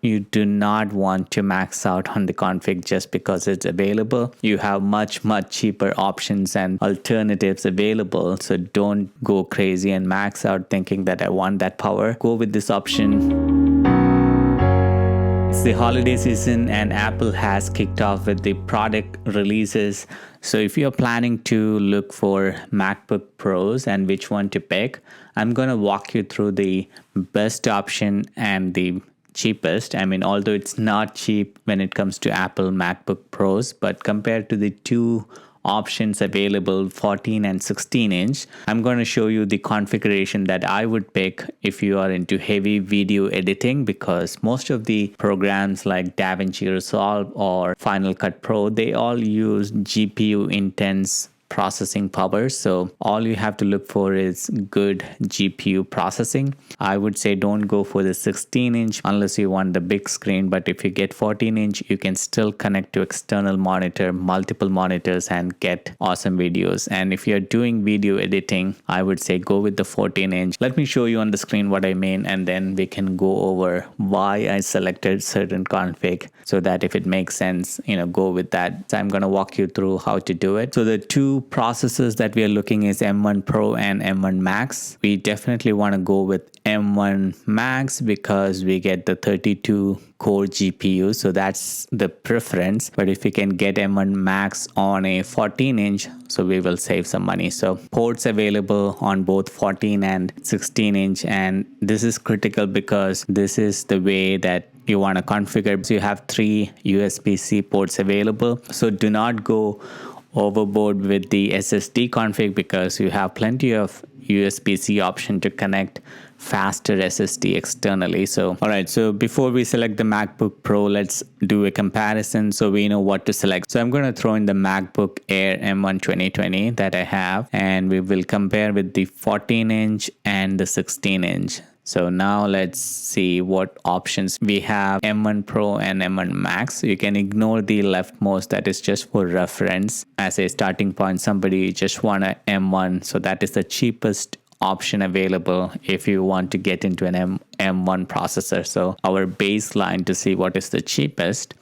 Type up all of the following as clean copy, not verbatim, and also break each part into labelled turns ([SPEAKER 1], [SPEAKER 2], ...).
[SPEAKER 1] you do not want to max out on the config just because it's available. You have much cheaper options and alternatives available. So don't go crazy and max out thinking that I want that power. Go with this option. It's the holiday season and Apple has kicked off with the product releases. So if you're planning to look for MacBook Pros and which one to pick, I'm going to walk you through the best option and the cheapest. I mean, although it's not cheap when it comes to Apple MacBook Pros, but compared to the two options available, 14 and 16 inch, I'm going to show you the configuration that I would pick if you are into heavy video editing, because most of the programs like DaVinci Resolve or Final Cut Pro, they all use GPU intense processing power. So all you have to look for is good GPU processing. I would say don't go for the 16 inch unless you want the big screen, but if you get 14 inch, you can still connect to external monitor, multiple monitors, and get awesome videos. And if you're doing video editing, I would say go with the 14 inch. Let me show you on the screen what I mean, and then we can go over why I selected certain config so that if it makes sense, go with that. So I'm going to walk you through how to do it. So the two processors that we are looking is M1 Pro and M1 Max. We definitely want to go with M1 Max because we get the 32 core GPU, so that's the preference. But if we can get M1 Max on a 14 inch, so we will save some money. So ports available on both 14 and 16 inch, and this is critical because this is the way that you want to configure. So you have 3 USB-C ports available, so do not go overboard with the SSD config because you have plenty of USB-C option to connect faster SSD externally. So alright, so before we select the MacBook Pro, let's do a comparison so we know what to select. So I'm going to throw in the MacBook Air M1 2020 that I have, and we will compare with the 14 inch and the 16 inch. So now let's see what options we have. M1 Pro and M1 Max. You can ignore the leftmost, that is just for reference. As a starting point, somebody just want a M1, so that is the cheapest option available if you want to get into an M1 processor. So our baseline to see what is the cheapest.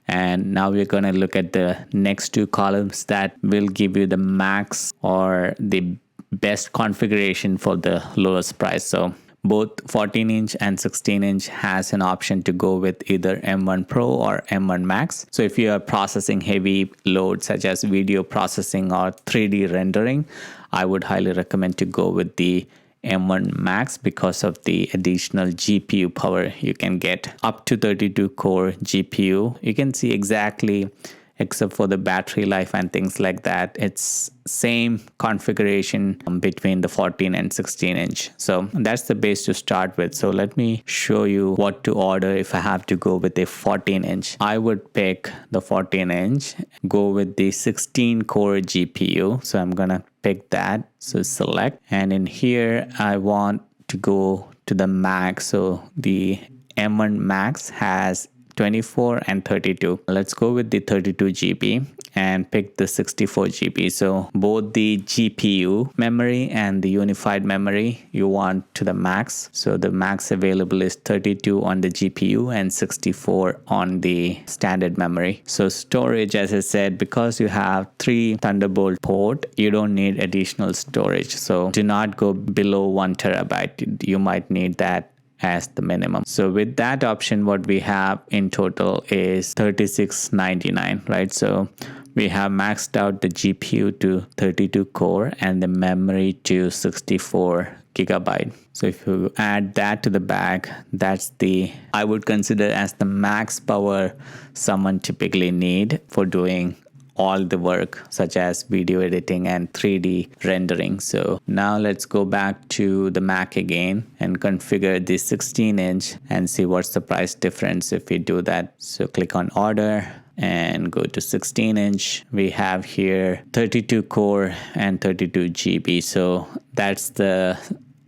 [SPEAKER 1] And now we're going to look at the next two columns that will give you the max or the best configuration for the lowest price. So both 14 inch and 16 inch has an option to go with either M1 Pro or M1 Max. So if you are processing heavy loads such as video processing or 3D rendering, I would highly recommend to go with the M1 Max because of the additional GPU power you can get. Up to 32 core GPU. You can see exactly, except for the battery life and things like that, it's same configuration between the 14 and 16 inch. So that's the base to start with. So let me show you what to order if I have to go with a 14 inch. I would pick the 14 inch, go with the 16 core GPU. So I'm gonna pick that. So select, and in here I want to go to the max. So the M1 Max has 24 and 32. Let's go with the 32 GB and pick the 64 GB. So both the GPU memory and the unified memory you want to the max. So the max available is 32 on the GPU and 64 on the standard memory. So storage, as I said, because you have 3 Thunderbolt port, you don't need additional storage. So do not go below 1 terabyte. You might need that as the minimum. So with that option, what we have in total is $36.99, right? So we have maxed out the GPU to 32 core and the memory to 64 gigabyte. So if you add that to the bag, that's the, I would consider as the max power someone typically need for doing all the work such as video editing and 3D rendering. So now let's go back to the Mac again and configure the 16 inch and see what's the price difference if we do that. So click on order and go to 16 inch. We have here 32 core and 32 GB. So that's the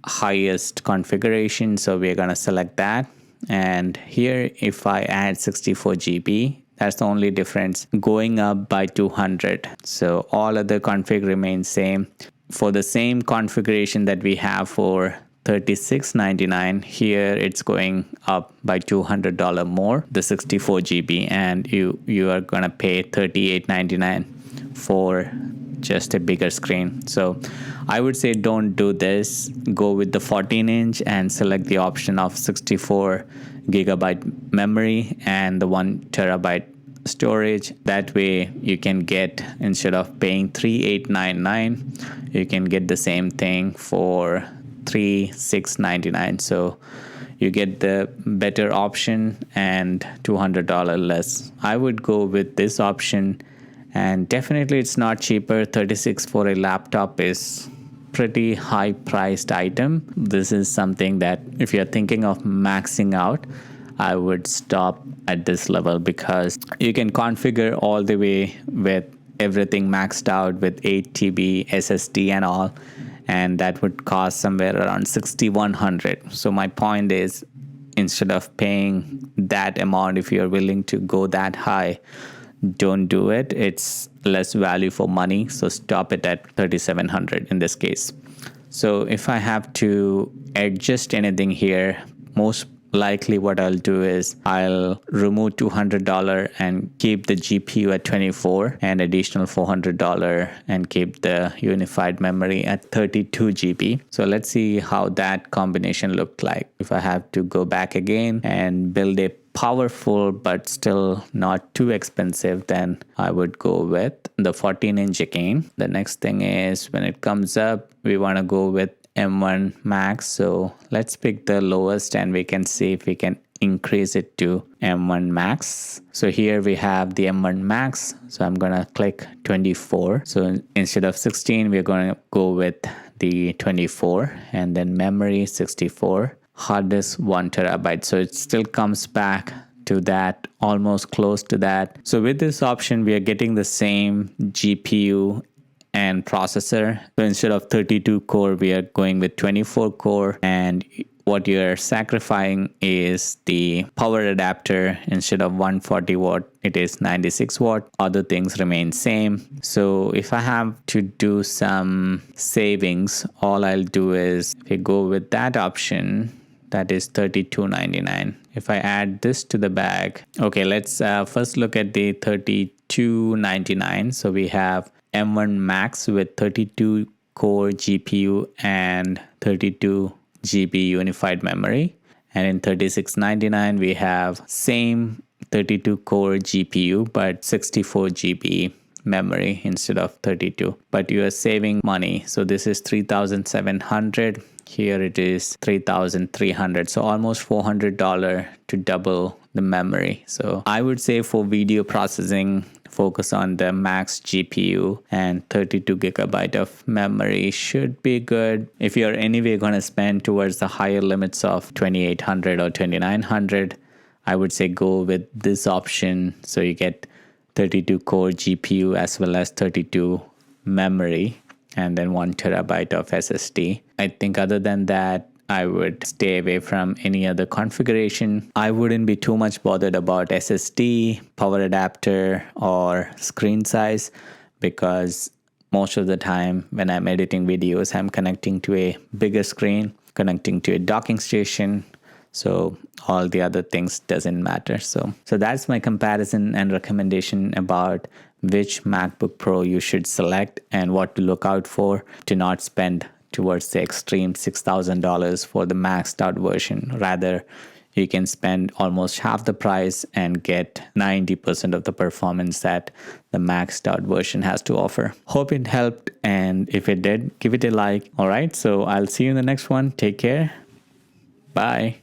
[SPEAKER 1] highest configuration. So we're going to select that. And here, if I add 64 GB, that's the only difference, going up by 200. So all other config remains same. For the same configuration that we have for $36.99. Here it's going up by $200 more, the 64 GB, and you are gonna pay $38.99 for just a bigger screen. So I would say don't do this. Go with the 14-inch and select the option of 64 gigabyte memory and the 1 terabyte storage. That way you can get, instead of paying $38.99, you can get the same thing for $36.99. So you get the better option and $200 less. I would go with this option, and definitely it's not cheaper. $36 for a laptop is pretty high priced item. This is something that if you're thinking of maxing out, I would stop at this level, because you can configure all the way with everything maxed out with 8 TB SSD and all, and that would cost somewhere around $6,100. So my point is, instead of paying that amount, if you're willing to go that high, don't do it. It's less value for money. So stop it at $3,700 in this case. So if I have to adjust anything here, most likely what I'll do is I'll remove $200 and keep the GPU at 24 and additional $400 and keep the unified memory at 32 GB. So let's see how that combination looked like. If I have to go back again and build a powerful but still not too expensive, then I would go with the 14-inch again. The next thing is, when it comes up, we want to go with M1 Max. So let's pick the lowest and we can see if we can increase it to M1 Max. So here we have the M1 Max. So I'm going to click 24. So instead of 16, we're going to go with the 24, and then memory 64, hard disk 1 terabyte. So it still comes back to that, almost close to that. So with this option, we are getting the same GPU and processor. So instead of 32 core, we are going with 24 core, and what you're sacrificing is the power adapter. Instead of 140 watt, it is 96 watt. Other things remain same. So if I have to do some savings, all I'll do is, if I go with that option, that is $32.99. If I add this to the bag, okay, let's first look at the $32.99. So we have M1 Max with 32 core GPU and 32 GB unified memory. And in $36.99, we have same 32 core GPU, but 64 GB memory instead of 32. But you are saving money. So this is $3,700. Here it is $3,300. So almost $400 to double the memory. So I would say for video processing, focus on the max GPU, and 32 gigabyte of memory should be good. If you're anyway going to spend towards the higher limits of 2800 or 2900, I would say go with this option. So you get 32 core GPU as well as 32 memory, and then 1 terabyte of SSD. I think other than that, I would stay away from any other configuration. I wouldn't be too much bothered about SSD, power adapter, or screen size, because most of the time when I'm editing videos, I'm connecting to a bigger screen, connecting to a docking station. So all the other things doesn't matter. So that's my comparison and recommendation about which MacBook Pro you should select and what to look out for to not spend towards the extreme $6,000 for the maxed out version. Rather, you can spend almost half the price and get 90% of the performance that the maxed out version has to offer. Hope it helped, and if it did, give it a like. All right, so I'll see you in the next one. Take care. Bye.